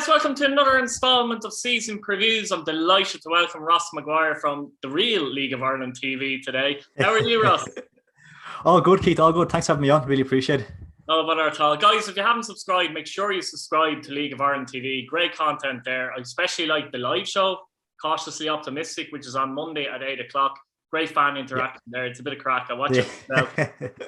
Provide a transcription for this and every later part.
guys, welcome to another instalment of Season Previews. I'm delighted to welcome Ross Maguire from the real League of Ireland TV today. How are you, Ross? All good, Keith, all good. Thanks for having me on, really appreciate it. No bother at all. Guys, if you haven't subscribed, make sure you subscribe to League of Ireland TV. Great content there. I especially like the live show, Cautiously Optimistic, which is on Monday at 8 o'clock. Great fan interaction there. It's a bit of crack. I watch it.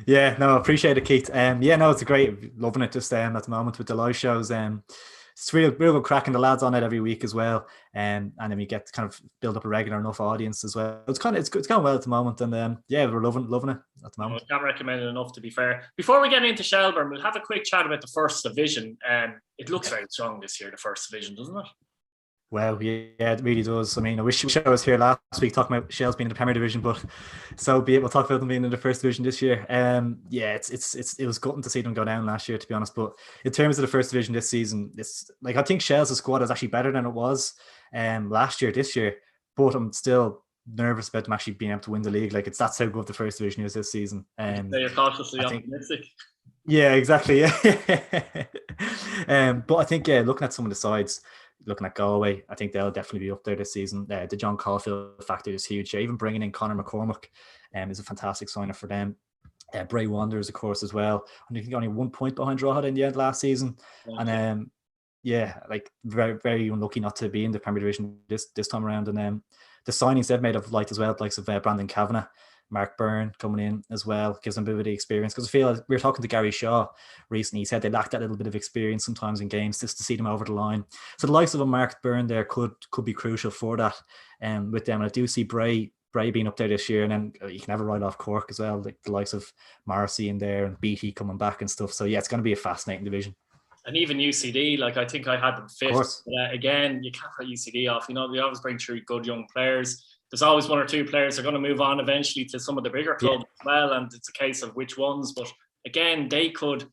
Yeah, no, appreciate it, Keith. It's a great, loving it just at the moment with the live shows. It's real good cracking. The lads on it every week as well, and then we get to kind of build up a regular enough audience as well. It's going well at the moment, and we're loving it at the moment. I can't recommend it enough, to be fair. Before we get into Shelbourne, we'll have a quick chat about the First Division. It looks very strong this year, the First Division, doesn't it? Well, yeah, it really does. I mean, I wish I was here last week talking about Shells being in the Premier Division, but so be it. We'll talk about them being in the First Division this year. It was gutting to see them go down last year, to be honest. But in terms of the First Division this season, it's like I think Shells' squad is actually better than it was last year, this year. But I'm still nervous about them actually being able to win the league. Like that's how good the First Division is this season. So you're cautiously optimistic. Yeah, exactly. Yeah. But I think looking at some of the sides. Looking at Galway, I think they'll definitely be up there this season. The John Caulfield factor is huge. Even bringing in Conor McCormack is a fantastic signer for them. Bray Wanderers, of course, as well. I think only 1 point behind Drogheda in the end last season. And very, very unlucky not to be in the Premier Division this time around. And the signings they've made of light as well, likes of Brandon Kavanagh, Mark Byrne coming in as well, gives them a bit of the experience. Because I feel like we were talking to Gary Shaw recently. He said they lacked that little bit of experience sometimes in games just to see them over the line. So the likes of a Mark Byrne there could be crucial for that with them. And I do see Bray being up there this year. And then you can have a right off Cork as well, like the likes of Morrissey in there and Beattie coming back and stuff. So yeah, it's going to be a fascinating division. And even UCD, like I think I had them fifth. Again, you can't put UCD off. You know, they always bring through good young players. There's always one or two players that are going to move on eventually to some of the bigger clubs as well, and it's a case of which ones. But again, they could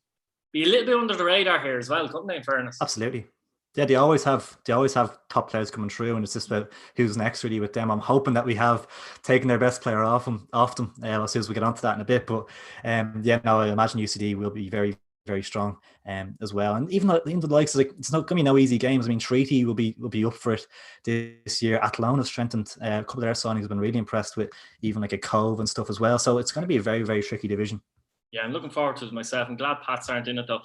be a little bit under the radar here as well, couldn't they, in fairness? Absolutely. Yeah, they always have top players coming through, and it's just about who's next really with them. I'm hoping that we have taken their best player off them as soon as we get onto that in a bit. But I imagine UCD will be very, very strong as well. And even the likes of, it's not going to be no easy games. I mean, Treaty will be up for it this year. Athlone has strengthened. A couple of their signings have been really impressed with, even like a Cove and stuff as well. So it's going to be a very, very tricky division. Yeah, I'm looking forward to it myself. I'm glad Pats aren't in it though.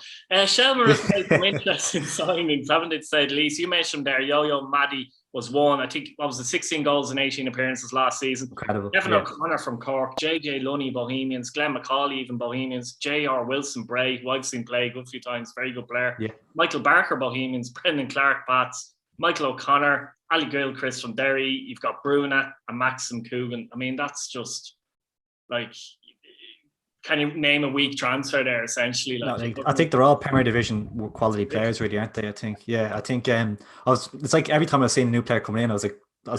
Shelbourne has made some interesting signings, haven't they, to say the least? You mentioned there, Yo-Yo Maddy was one. I think what was it, 16 goals in 18 appearances last season. Incredible. Kevin O'Connor from Cork, JJ Lunny, Bohemians, Glenn McCauley, even Bohemians, J.R. Wilson, Bray, who I've seen play a good few times, very good player. Yeah. Michael Barker, Bohemians, Brendan Clark, Pats, Michael O'Connor, Ali Gilchrist from Derry. You've got Bruna and Maxim Coogan. I mean, that's just like, can you name a weak transfer there, essentially? I think they're all Premier Division quality players, really, aren't they? I think it's like every time I've seen a new player coming in, I was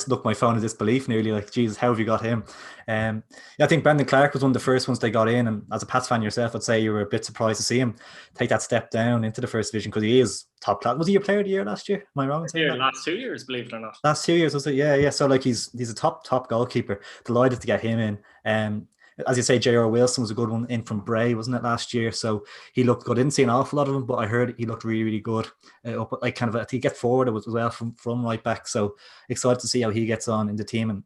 looking at my phone in disbelief nearly, like, Jesus, how have you got him? I think Brendan Clark was one of the first ones they got in, and as a Pats fan yourself, I'd say you were a bit surprised to see him take that step down into the First Division, because he is top class. Was he your player of the year last year? Am I wrong in saying that? Last 2 years, believe it or not. Last 2 years, was it? Yeah. So like he's a top goalkeeper. Delighted to get him in. As you say, J.R. Wilson was a good one in from Bray, wasn't it, last year? So he looked good. I didn't see an awful lot of him, but I heard he looked really, really good. He get forward as well from right back. So excited to see how he gets on in the team. And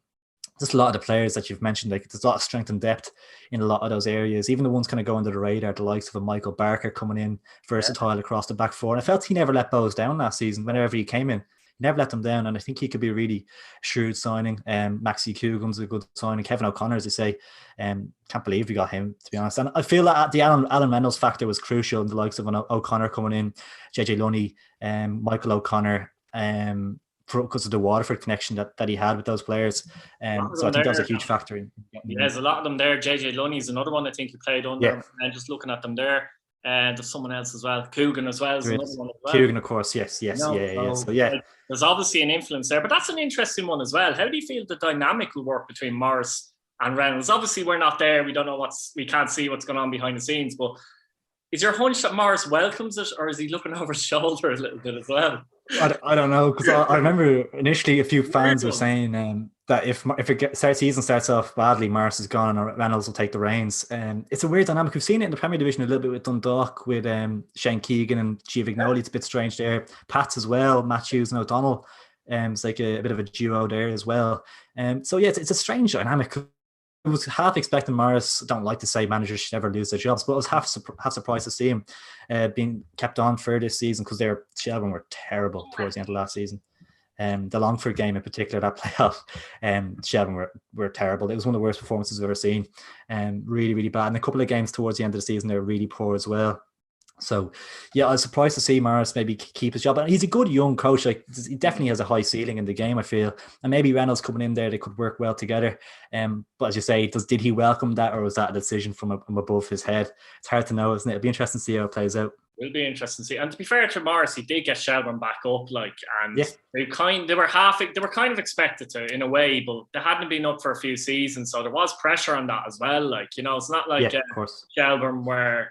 just a lot of the players that you've mentioned, like there's a lot of strength and depth in a lot of those areas. Even the ones kind of go under the radar, the likes of a Michael Barker coming in, versatile across the back four. And I felt he never let Bows down last season whenever he came in. Never let them down, and I think he could be a really shrewd signing. Maxi Coogan's a good signing. Kevin O'Connor, as you say, can't believe we got him, to be honest. And I feel that the Alan Reynolds factor was crucial in the likes of an O'Connor coming in, JJ Lunny, Michael O'Connor, because of the Waterford connection that he had with those players. So I think that was a huge factor. There's a lot of them there. JJ Lunny's another one I think he played under, and just looking at them there. There's someone else as well. Coogan as well is another one as well. Coogan, of course, yes. So, there's obviously an influence there, but that's an interesting one as well. How do you feel the dynamic will work between Morris and Reynolds? Obviously, we're not there. We don't know we can't see what's going on behind the scenes, but is your hunch that Morris welcomes it, or is he looking over his shoulder a little bit as well? I don't know, because I remember initially a few fans were saying that if season starts off badly, Morris is gone and Reynolds will take the reins. It's a weird dynamic. We've seen it in the Premier Division a little bit with Dundalk, with Shane Keegan and Giovignoli. It's a bit strange there. Pats as well, Matthews and O'Donnell. It's like a bit of a duo there as well. So yeah, it's a strange dynamic. I was half expecting Morris. I don't like to say managers should never lose their jobs, but I was half surprised to see him being kept on for this season, because Shelbourne were terrible towards the end of last season. The Longford game in particular, that playoff, Shelbourne were terrible. It was one of the worst performances I've ever seen. Really, really bad. And a couple of games towards the end of the season, they were really poor as well. So, yeah, I was surprised to see Morris maybe keep his job. And he's a good young coach. Like, he definitely has a high ceiling in the game, I feel. And maybe Reynolds coming in there, they could work well together. But as you say, did he welcome that, or was that a decision from above his head? It's hard to know, isn't it? It'll be interesting to see how it plays out. Will be interesting to see. And to be fair to Morris, he did get Shelbourne back up, and yeah. they were kind of expected to, in a way, but they hadn't been up for a few seasons, so there was pressure on that as well. Like, it's not like Shelbourne were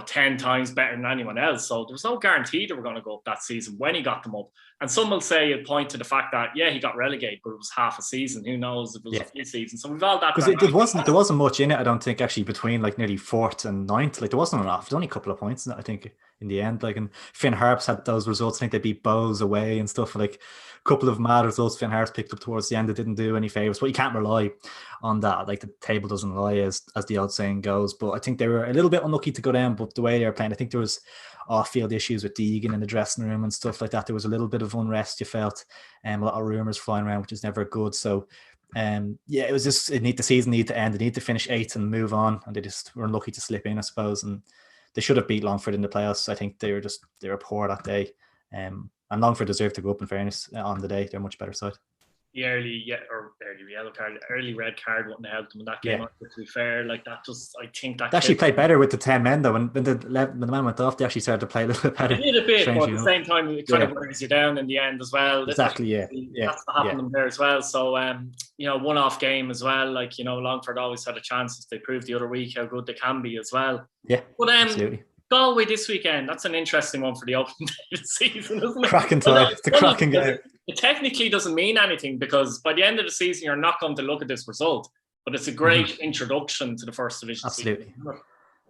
10 times better than anyone else. So there was no guarantee they were going to go up that season when he got them up. And some will say it point to the fact that, he got relegated, but it was half a season. Who knows if it was a full season. So we've all that. Because there wasn't much in it, I don't think, actually, between like nearly 4th and 9th. Like, there wasn't enough. There's only a couple of points in it, I think, in the end. Like, and Finn Harps had those results. I think they beat Bowes away and stuff. Like, a couple of mad results Finn Harps picked up towards the end that didn't do any favours. But you can't rely on that. Like, the table doesn't lie, as the old saying goes. But I think they were a little bit unlucky to go down. But the way they were playing, I think there was off-field issues with Deegan in the dressing room and stuff like that. There was a little bit of unrest, you felt, a lot of rumours flying around, which is never good. So, it was just, the season needed to end. They need to finish 8th and move on, and they just were unlucky to slip in, I suppose. And they should have beat Longford in the playoffs. I think they were poor that day. And Longford deserved to go up, in fairness, on the day. They're a much better side. The early yellow card, early red card wouldn't have helped them in that game. To be fair, like that, I think that they actually played better with the 10 men though. When the man went off, they actually started to play a little bit better. They did a bit, but at the same time, it kind of wears you down in the end as well. Exactly, That's what happened to them there as well. So, one-off game as well. Like, Longford always had a chance if they proved the other week how good they can be as well. Yeah, but absolutely. Galway this weekend, that's an interesting one for the opening day of the season, isn't it? Cracking time. It's a cracking game. It technically doesn't mean anything, because by the end of the season, you're not going to look at this result, but it's a great introduction to the First Division.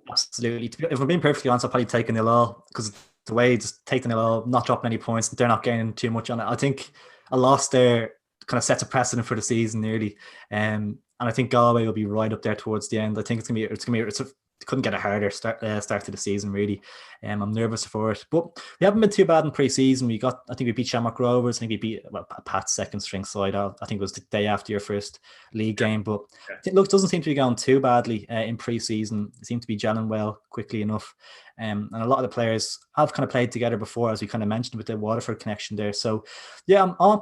Absolutely. If we're being perfectly honest, I'll probably take an all, because the way just take the all, not dropping any points, they're not gaining too much on it. I think a loss there kind of sets a precedent for the season nearly. And I think Galway will be right up there towards the end. I think couldn't get a harder start to the season, really. I'm nervous for it, but we haven't been too bad in pre-season. I think we beat Shamrock Rovers. I think we beat Pat's second string side. I think it was the day after your first league game, but it doesn't seem to be going too badly in pre-season. It seemed to be gelling well quickly enough, and a lot of the players have kind of played together before, as we kind of mentioned with the Waterford connection there. So yeah, I'm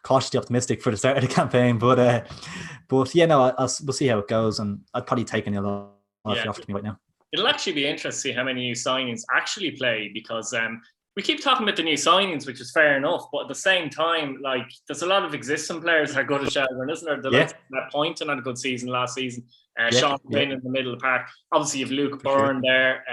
cautiously optimistic for the start of the campaign, but we'll see how it goes, and I'd probably take any lot. Right now. It'll actually be interesting to see how many new signings actually play, because we keep talking about the new signings, which is fair enough, but at the same time, like, there's a lot of existing players that are good at Shelbourne, isn't there? That Poynton had a good season last season. Sean Quinn in the middle of the park. Obviously, you've Luke Byrne there.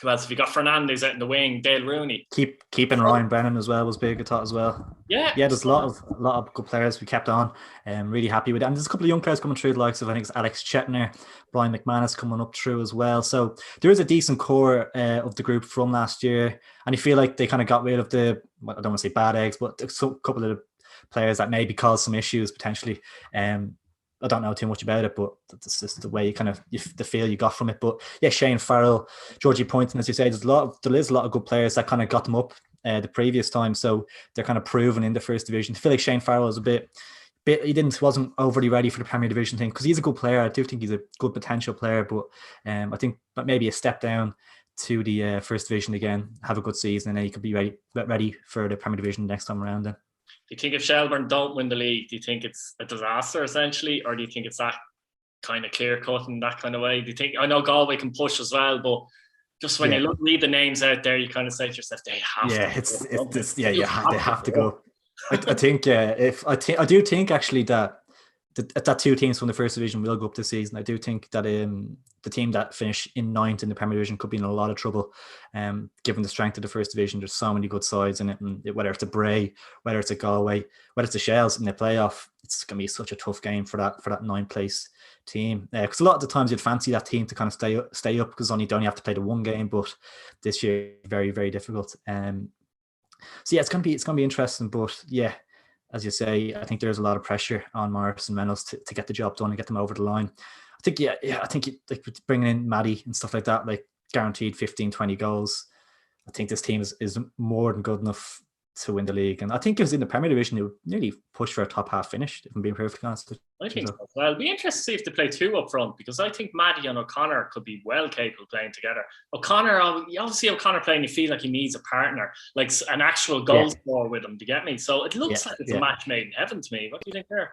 Who else have you got? Fernandez out in the wing. Dale Rooney. Keeping Ryan Brennan as well was big, I thought, as well. Yeah. There's a lot of good players we kept on. Really happy with it. And there's a couple of young players coming through, the likes of, I think it's Alex Chetner, Brian McManus coming up through as well. So there is a decent core of the group from last year, and you feel like they kind of got rid of I don't want to say bad eggs, but a couple of the players that maybe caused some issues potentially. I don't know too much about it, but that's just the way the feel you got from it. But yeah, Shane Farrell, Georgie Poynton, as you say, there is a lot of good players that kind of got them up the previous time, so they're kind of proven in the First Division. I feel like Shane Farrell is wasn't overly ready for the Premier Division thing, because he's a good player. I do think he's a good potential player, but I think that maybe a step down to the First Division again, have a good season, and then he could be ready for the Premier Division next time around then. Do you think if Shelbourne don't win the league, do you think it's a disaster essentially, or do you think it's that kind of clear cut in that kind of way? Do you think, I know Galway can push as well, but just when you read the names out there, you kind of say to yourself, they have to. They have to go. I think I do think actually that that two teams from the first division will go up this season. I do think that the team that finished in ninth in the Premier Division could be in a lot of trouble, given the strength of the first division. There's so many good sides in it, and whether it's a Bray, whether it's a Galway, whether it's the Shells in the playoff, it's going to be such a tough game for that ninth place team. Because a lot of the times you'd fancy that team to kind of stay up because they only have to play the one game, but this year very, very difficult. So yeah, it's going to be interesting, but yeah, as you say, I think there's a lot of pressure on Morris and Reynolds to get the job done and get them over the line. I think, I think like bringing in Maddie and stuff like that, like guaranteed 15, 20 goals. I think this team is more than good enough to win the league. And I think it was in the Premier Division, they would nearly push for a top half finish, if I'm being perfectly honest. I think so. Well, it'll be interesting to see if they play two up front, because I think Maddie and O'Connor could be well capable of playing together. O'Connor, you obviously O'Connor playing, you feel like he needs a partner, like an actual goal scorer with him, to get me. So it looks like it's a match made in heaven to me. What do you think there?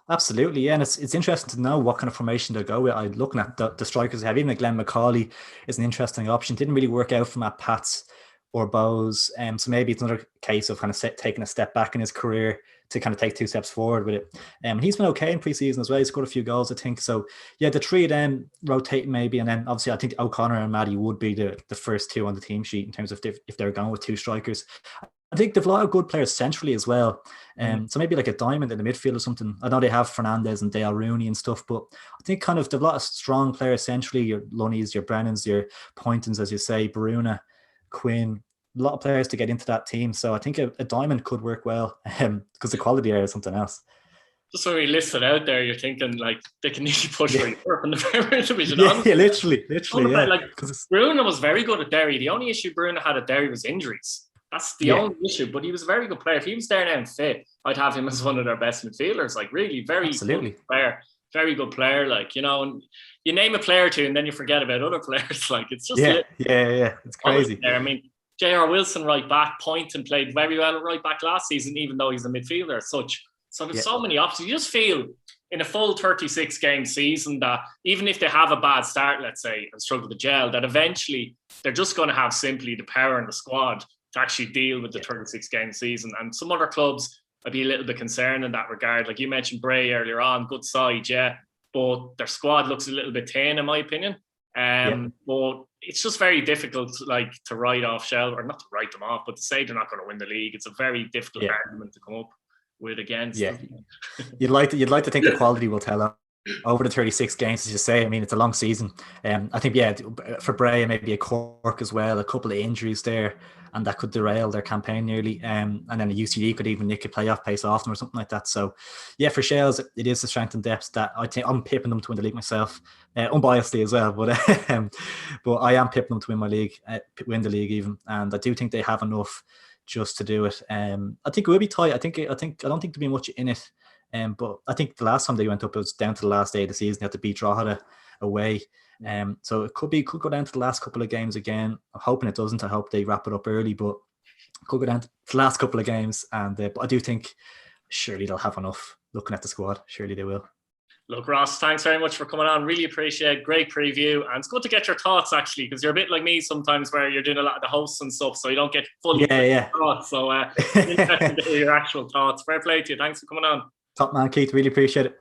Absolutely, yeah, and it's interesting to know what kind of formation they'll go with. I'm looking at the strikers they have. Even like Glenn McCauley is an interesting option. Didn't really work out for Matt Pats or Bowes, so maybe it's another case of kind of taking a step back in his career to kind of take two steps forward with it. And he's been okay in pre-season as well. He scored a few goals, I think. So yeah, the three of them rotating maybe, and then obviously I think O'Connor and Maddie would be the first two on the team sheet in terms of if they're going with two strikers. I think they've a lot of good players centrally as well. So maybe like a diamond in the midfield or something. I know they have Fernandez and Dale Rooney and stuff, but I think kind of they've a lot of strong players centrally. Your Lunnies, your Brennans, your Pointons, as you say, Baruna, Quinn, a lot of players to get into that team. So I think a diamond could work well because the quality there is something else. Just when we list it out there, you're thinking like they can nearly push for Europe in the Premier Division. Yeah, literally. Yeah. Like Bruna was very good at Derry. The only issue Bruna had at Derry was injuries. That's the only issue, but he was a very good player. If he was there now and fit, I'd have him as one of their best midfielders. Like really, very good player. Very good player. Like, you know, and you name a player to, and then you forget about other players. Like it's just yeah. It's crazy. I mean, J.R. Wilson right back, Poynton played very well at right back last season, even though he's a midfielder as such. So there's so many options. You just feel in a full 36 game season that even if they have a bad start, let's say, and struggle to gel, that eventually they're just going to have simply the power in the squad to actually deal with the 36 game season. And some other clubs, I'd be a little bit concerned in that regard. Like you mentioned Bray earlier on, good side, but their squad looks a little bit thin in my opinion. But it's just very difficult like to write off Shelbourne, or not to write them off, but to say they're not going to win the league. It's a very difficult argument to come up with against. Yeah, you'd like to think the quality will tell over the 36 games, as you say. I mean, it's a long season. I think for Bray, maybe a Cork as well, a couple of injuries there, and that could derail their campaign nearly. And then the UCD could even nick a playoff pace off them or something like that. So yeah, for Shells, it is the strength and depth that I think I'm pipping them to win the league myself, unbiasedly as well. But I am pipping them to win my league, win the league even, and I do think they have enough just to do it. I think it will be tight. I don't think there'll be much in it. But I think the last time they went up, it was down to the last day of the season. They had to beat Drogheda away. So it could go down to the last couple of games again. I'm hoping it doesn't. I hope they wrap it up early, but it could go down to the last couple of games. And but I do think surely they'll have enough. Looking at the squad, surely they will. Look, Ross, thanks very much for coming on. Really appreciate it. Great preview. And it's good to get your thoughts, actually, because you're a bit like me sometimes where you're doing a lot of the hosts and stuff, so you don't get fully thoughts. So interesting to hear your actual thoughts. Fair play to you. Thanks for coming on. Top man, Keith. Really appreciate it.